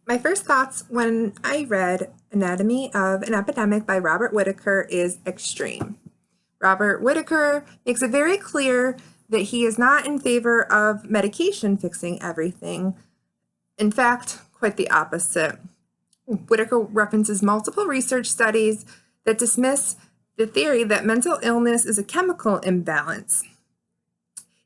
My first thoughts when I read Anatomy of an Epidemic by Robert Whitaker is extreme. Robert Whitaker makes it very clear that he is not in favor of medication fixing everything. In fact, quite the opposite. Whitaker references multiple research studies that dismiss the theory that mental illness is a chemical imbalance.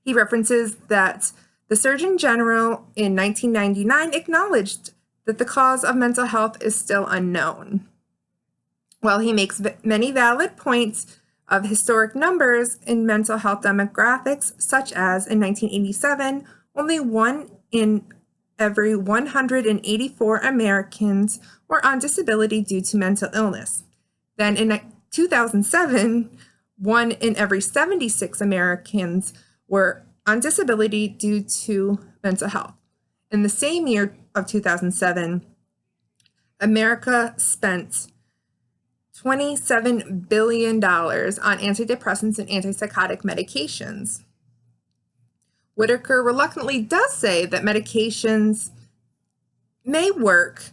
He references that the Surgeon General in 1999 acknowledged that the cause of mental health is still unknown. While he makes many valid points of historic numbers in mental health demographics, such as in 1987, only 1 in every 184 Americans were on disability due to mental illness. Then in 2007, 1 in every 76 Americans were on disability due to mental health. In the same year of 2007, America spent $27 billion on antidepressants and antipsychotic medications. Whitaker reluctantly does say that medications may work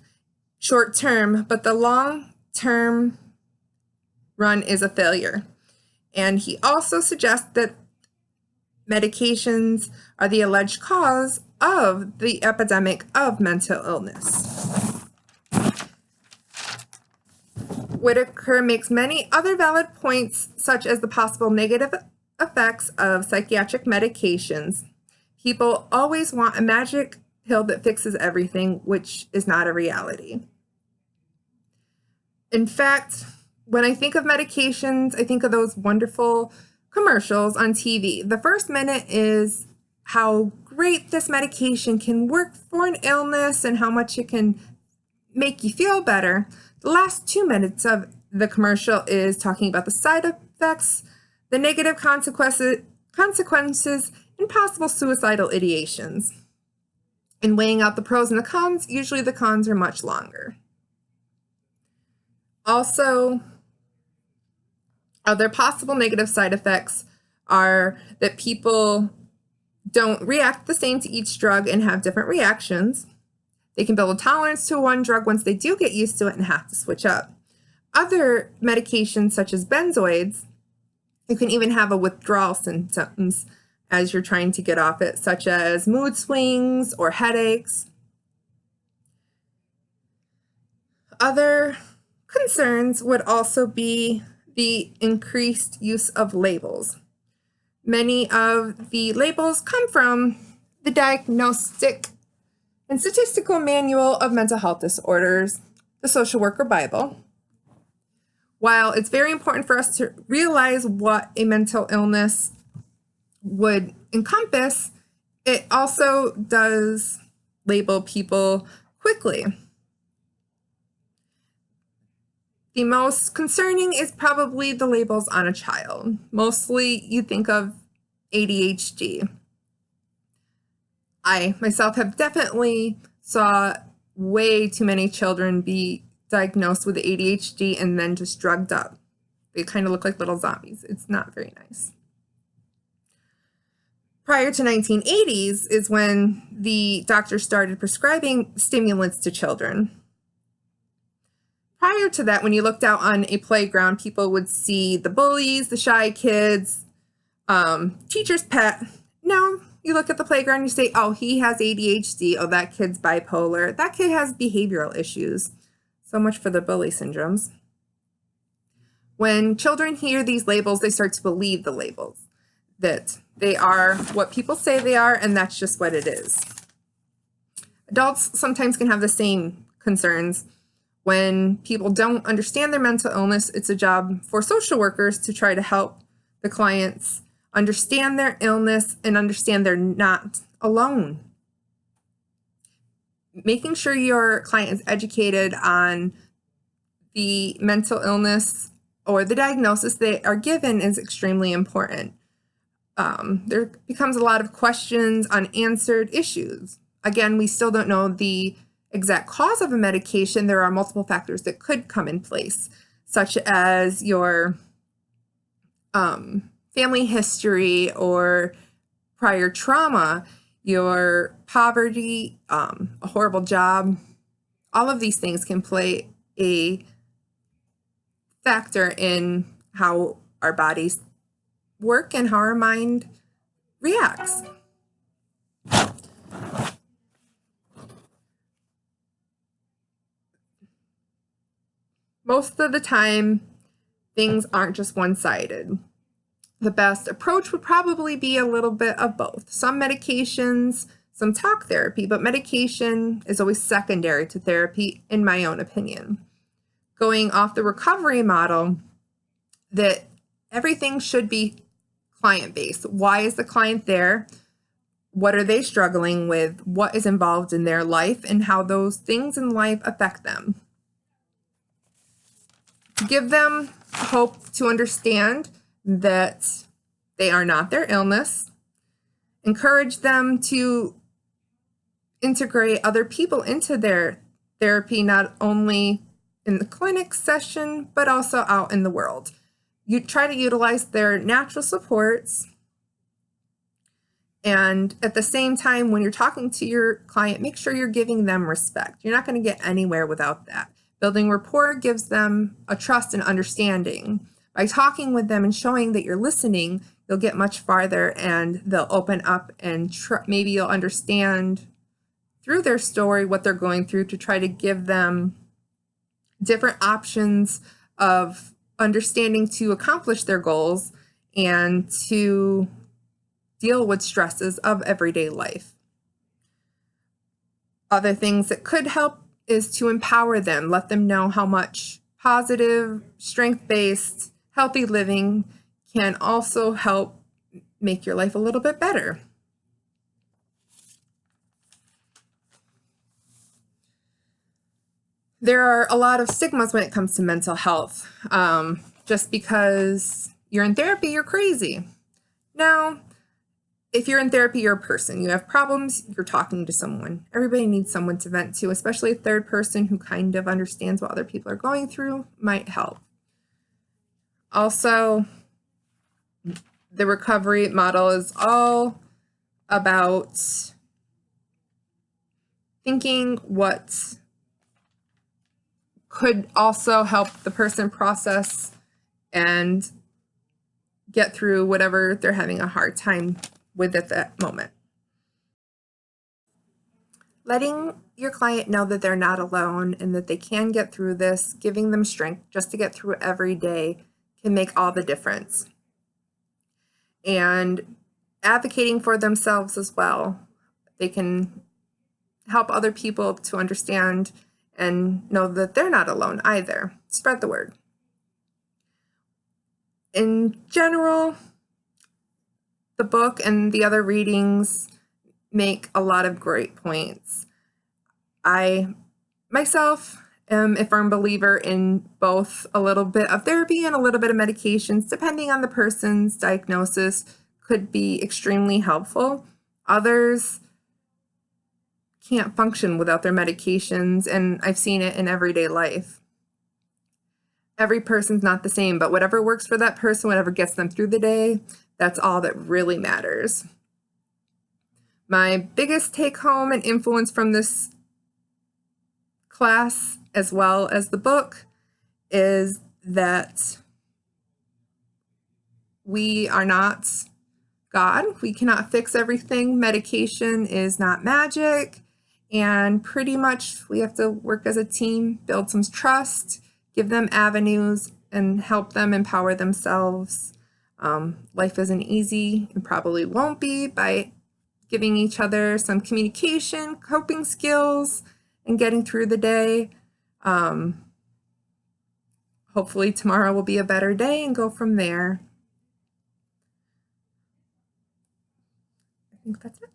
short term, but the long term run is a failure. And he also suggests that medications are the alleged cause of the epidemic of mental illness. Whitaker makes many other valid points, such as the possible negative effects of psychiatric medications. People always want a magic pill that fixes everything, which is not a reality. In fact, when I think of medications, I think of those wonderful commercials on TV. The first minute is how great this medication can work for an illness and how much it can make you feel better. The last 2 minutes of the commercial is talking about the side effects, the negative consequences, and possible suicidal ideations. In weighing out the pros and the cons, usually the cons are much longer. Also, other possible negative side effects are that people don't react the same to each drug and have different reactions. They can build a tolerance to one drug once they do get used to it and have to switch up. Other medications, such as benzoids, you can even have a withdrawal symptoms as you're trying to get off it, such as mood swings or headaches. Other concerns would also be the increased use of labels. Many of the labels come from the Diagnostic and Statistical Manual of Mental Health Disorders, the Social Worker Bible. While it's very important for us to realize what a mental illness would encompass, it also does label people quickly. The most concerning is probably the labels on a child. Mostly you think of ADHD. I myself have definitely saw way too many children be diagnosed with ADHD and then just drugged up. They kind of look like little zombies. It's not very nice. Prior to 1980s is when the doctors started prescribing stimulants to children. Prior to that, when you looked out on a playground, people would see the bullies, the shy kids, teacher's pet. Now you look at the playground, you say, oh, he has ADHD. Oh, that kid's bipolar. That kid has behavioral issues. So much for the bully syndromes. When children hear these labels, they start to believe the labels, that they are what people say they are, and that's just what it is. Adults sometimes can have the same concerns. When people don't understand their mental illness, it's a job for social workers to try to help the clients understand their illness and understand they're not alone. Making sure your client is educated on the mental illness or the diagnosis they are given is extremely important. There becomes a lot of questions, unanswered issues. Again, we still don't know the exact cause of a medication. There are multiple factors that could come in place, such as your family history or prior trauma, your poverty, a horrible job, All of these things can play a factor in how our bodies work and how our mind reacts. Most of the time, things aren't just one-sided. The best approach would probably be a little bit of both. Some medications, some talk therapy, but medication is always secondary to therapy, in my own opinion. Going off the recovery model, that everything should be client-based. Why is the client there? What are they struggling with? What is involved in their life and how those things in life affect them? Give them hope to understand that they are not their illness. Encourage them to integrate other people into their therapy, not only in the clinic session, but also out in the world. You try to utilize their natural supports. And at the same time, when you're talking to your client, make sure you're giving them respect. You're not going to get anywhere without that. Building rapport gives them a trust and understanding. By talking with them and showing that you're listening, you'll get much farther and they'll open up and maybe you'll understand through their story what they're going through to try to give them different options of understanding to accomplish their goals and to deal with stresses of everyday life. Other things that could help is to empower them, let them know how much positive, strength-based, healthy living can also help make your life a little bit better. There are a lot of stigmas when it comes to mental health. Just because you're in therapy, you're crazy. Now, if you're in therapy, you're a person. You have problems, you're talking to someone. Everybody needs someone to vent to, especially a third person who kind of understands what other people are going through might help. Also, the recovery model is all about thinking what could also help the person process and get through whatever they're having a hard time with at that moment. Letting your client know that they're not alone and that they can get through this, giving them strength just to get through every day can make all the difference. And advocating for themselves as well. They can help other people to understand and know that they're not alone either. Spread the word. In general, the book and the other readings make a lot of great points. I myself am a firm believer in both a little bit of therapy and a little bit of medications, depending on the person's diagnosis, could be extremely helpful. Others can't function without their medications, and I've seen it in everyday life. Every person's not the same, but whatever works for that person, whatever gets them through the day, that's all that really matters. My biggest take home and influence from this class, as well as the book, is that we are not God. We cannot fix everything. Medication is not magic. And pretty much we have to work as a team, build some trust, give them avenues, and help them empower themselves. Life isn't easy and probably won't be. By giving each other some communication, coping skills, and getting through the day. Hopefully tomorrow will be a better day and go from there. I think that's it.